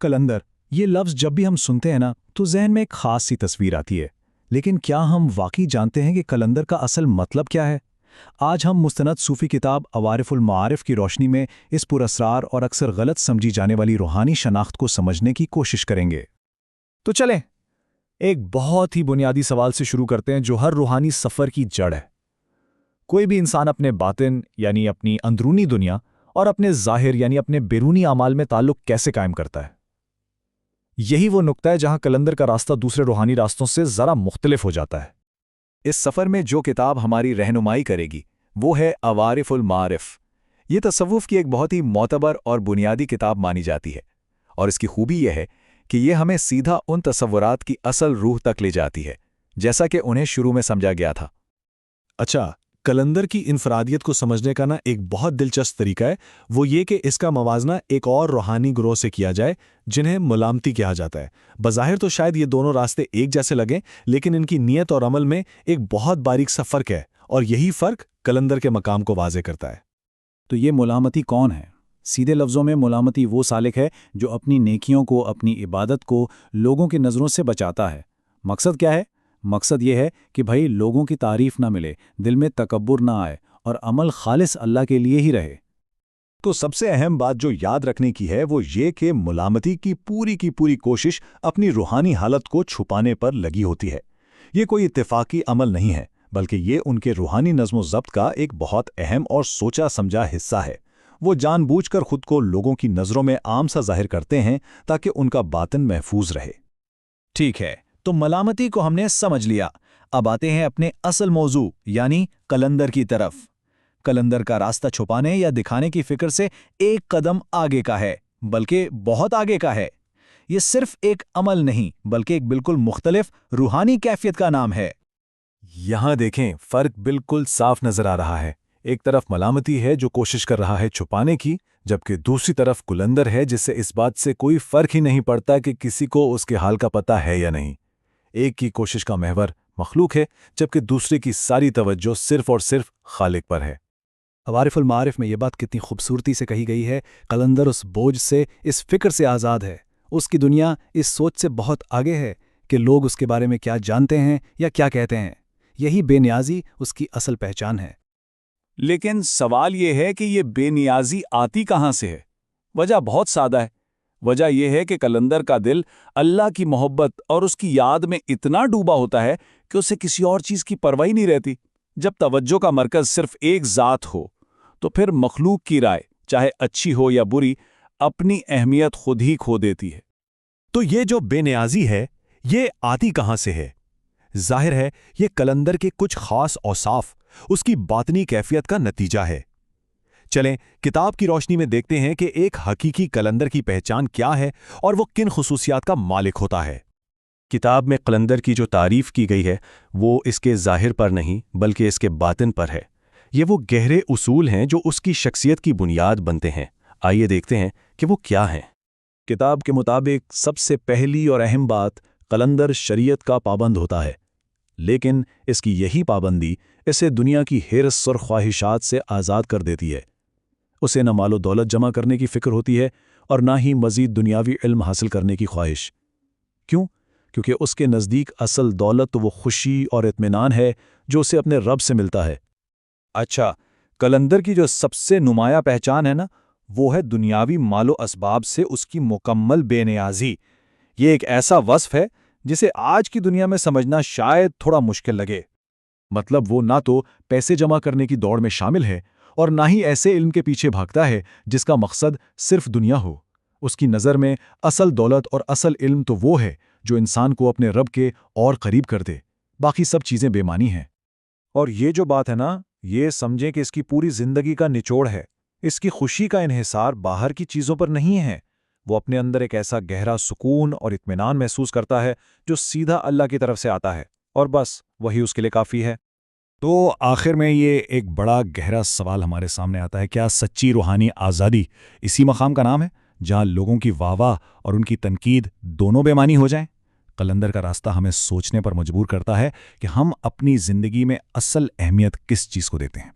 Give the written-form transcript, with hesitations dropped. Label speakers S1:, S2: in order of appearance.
S1: कलंदर, ये लफ्ज़ जब भी हम सुनते हैं ना तो जहन में एक खास सी तस्वीर आती है। लेकिन क्या हम वाकई जानते हैं कि कलंदर का असल मतलब क्या है? आज हम मुस्तनद सूफ़ी किताब अवारिफुल मारिफ की रोशनी में इस पुरअसरार और अक्सर गलत समझी जाने वाली रूहानी शनाख्त को समझने की कोशिश करेंगे।
S2: तो चलें, एक बहुत ही बुनियादी सवाल से शुरू करते हैं जो हर रूहानी सफ़र की जड़ है। कोई भी इंसान अपने बातिन यानी अपनी अंदरूनी दुनिया और अपने ज़ाहिर यानी अपने बैरूनी अमाल में ताल्लुक़ कैसे कायम करता है? यही वो नुक्ता है जहां कलंदर का रास्ता दूसरे रूहानी रास्तों से ज़रा मुख्तलिफ हो जाता है।
S1: इस सफ़र में जो किताब हमारी रहनुमाई करेगी वो है अवारिफुल मारिफ। ये तसव्वुफ़ की एक बहुत ही मोतबर और बुनियादी किताब मानी जाती है, और इसकी खूबी यह है कि ये हमें सीधा उन तसव्वुरात की असल रूह तक ले जाती है, जैसा कि उन्हें शुरू में समझा गया था।
S2: अच्छा, कलंदर की इनफरादियत को समझने का ना एक बहुत दिलचस्प तरीका है, वो ये कि इसका मवाजना एक और रूहानी ग्रोह से किया जाए जिन्हें मुलामती कहा जाता है। बज़ाहिर तो शायद ये दोनों रास्ते एक जैसे लगें, लेकिन इनकी नीयत और अमल में एक बहुत बारीक सा फ़र्क है, और यही फ़र्क कलंदर के मकाम को वाज़े करता है।
S1: तो ये मुलामती कौन है? सीधे लफ्ज़ों में मुलामती वो सालिक है जो अपनी नेकियों को, अपनी इबादत को लोगों की नज़रों से बचाता है। मकसद क्या है? मकसद ये है कि भाई लोगों की तारीफ ना मिले, दिल में तकब्बुर ना आए और अमल खालिस अल्लाह के लिए ही रहे।
S2: तो सबसे अहम बात जो याद रखने की है वो ये कि मुलामती की पूरी कोशिश अपनी रूहानी हालत को छुपाने पर लगी होती है। ये कोई इत्तेफाकी अमल नहीं है, बल्कि ये उनके रूहानी नज़्म ज़ब्त का एक बहुत अहम और सोचा समझा हिस्सा है। वो जानबूझकर खुद को लोगों की नज़रों में आम सा जाहिर करते हैं ताकि उनका बातिन महफूज रहे।
S1: ठीक है, तो मलामती को हमने समझ लिया। अब आते हैं अपने असल मौजू यानी कलंदर की तरफ। कलंदर का रास्ता छुपाने या दिखाने की फिक्र से एक कदम आगे का है, बल्कि बहुत आगे का है। ये सिर्फ एक अमल नहीं, बल्कि एक बिल्कुल मुख्तलिफ रूहानी कैफियत का नाम है।
S2: यहां देखें, फर्क बिल्कुल साफ नजर आ रहा है। एक तरफ मलामती है जो कोशिश कर रहा है छुपाने की, जबकि दूसरी तरफ कुलंदर है जिससे इस बात से कोई फर्क ही नहीं पड़ता कि किसी को उसके हाल का पता है या नहीं। एक की कोशिश का महवर मखलूक है, जबकि दूसरे की सारी तवज्जो सिर्फ और सिर्फ खालिक पर है।
S1: अवारिफुल मारिफ में ये बात कितनी खूबसूरती से कही गई है। कलंदर उस बोझ से, इस फिक्र से आज़ाद है। उसकी दुनिया इस सोच से बहुत आगे है कि लोग उसके बारे में क्या जानते हैं या क्या कहते हैं। यही बेनियाजी उसकी असल पहचान है।
S3: लेकिन सवाल यह है कि ये बेनियाजी आती कहाँ से है? वजह बहुत सादा है। वजह यह है कि कलंदर का दिल अल्लाह की मोहब्बत और उसकी याद में इतना डूबा होता है कि उसे किसी और चीज़ की परवाह ही नहीं रहती। जब तवज्जो का मरकज़ सिर्फ एक ज़ात हो, तो फिर मखलूक की राय, चाहे अच्छी हो या बुरी, अपनी अहमियत खुद ही खो देती है।
S2: तो ये जो बेनियाजी है, ये आती कहाँ से है? जाहिर है ये कलंदर के कुछ खास औसाफ, उसकी बातनी कैफियत का नतीजा है। चलें किताब की रोशनी में देखते हैं कि एक हकीकी कलंदर की पहचान क्या है और वो किन खुसूसियात का मालिक होता है। किताब में कलंदर की जो तारीफ की गई है वो इसके ज़ाहिर पर नहीं बल्कि इसके बातिन पर है। ये वो गहरे उसूल हैं जो उसकी शख्सियत की बुनियाद बनते हैं। आइए देखते हैं कि वो क्या हैं। किताब के मुताबिक सबसे पहली और अहम बात, कलंदर शरीयत का पाबंद होता है, लेकिन इसकी यही पाबंदी इसे दुनिया की हिर्स और ख्वाहिशात से आज़ाद कर देती है। उसे न मालो दौलत जमा करने की फ़िक्र होती है और ना ही मज़ीद दुनियावी इल्म हासिल करने की ख्वाहिश। क्यों? क्योंकि उसके नज़दीक असल दौलत तो वो खुशी और इत्मीनान है जो उसे अपने रब से मिलता है।
S3: अच्छा, कलंदर की जो सबसे नुमाया पहचान है ना, वो है दुनियावी मालो असबाब से उसकी मुकम्मल बेनियाजी। ये एक ऐसा वस्फ है जिसे आज की दुनिया में समझना शायद थोड़ा मुश्किल लगे।
S2: मतलब वो ना तो पैसे जमा करने की दौड़ में शामिल है और ना ही ऐसे इल्म के पीछे भागता है जिसका मकसद सिर्फ दुनिया हो। उसकी नज़र में असल दौलत और असल इल्म तो वो है जो इंसान को अपने रब के और करीब कर दे। बाकी सब चीज़ें बेमानी हैं।
S3: और ये जो बात है ना, ये समझें कि इसकी पूरी जिंदगी का निचोड़ है। इसकी खुशी का इन्हिसार बाहर की चीज़ों पर नहीं है। वो अपने अंदर एक ऐसा गहरा सुकून और इत्मीनान महसूस करता है जो सीधा अल्लाह की तरफ से आता है, और बस वही उसके लिए काफ़ी है।
S2: तो आखिर में ये एक बड़ा गहरा सवाल हमारे सामने आता है, क्या सच्ची रूहानी आज़ादी इसी मकाम का नाम है जहां लोगों की वाह-वाह और उनकी तनकीद दोनों बेमानी हो जाएं? कलंदर का रास्ता हमें सोचने पर मजबूर करता है कि हम अपनी ज़िंदगी में असल अहमियत किस चीज़ को देते हैं।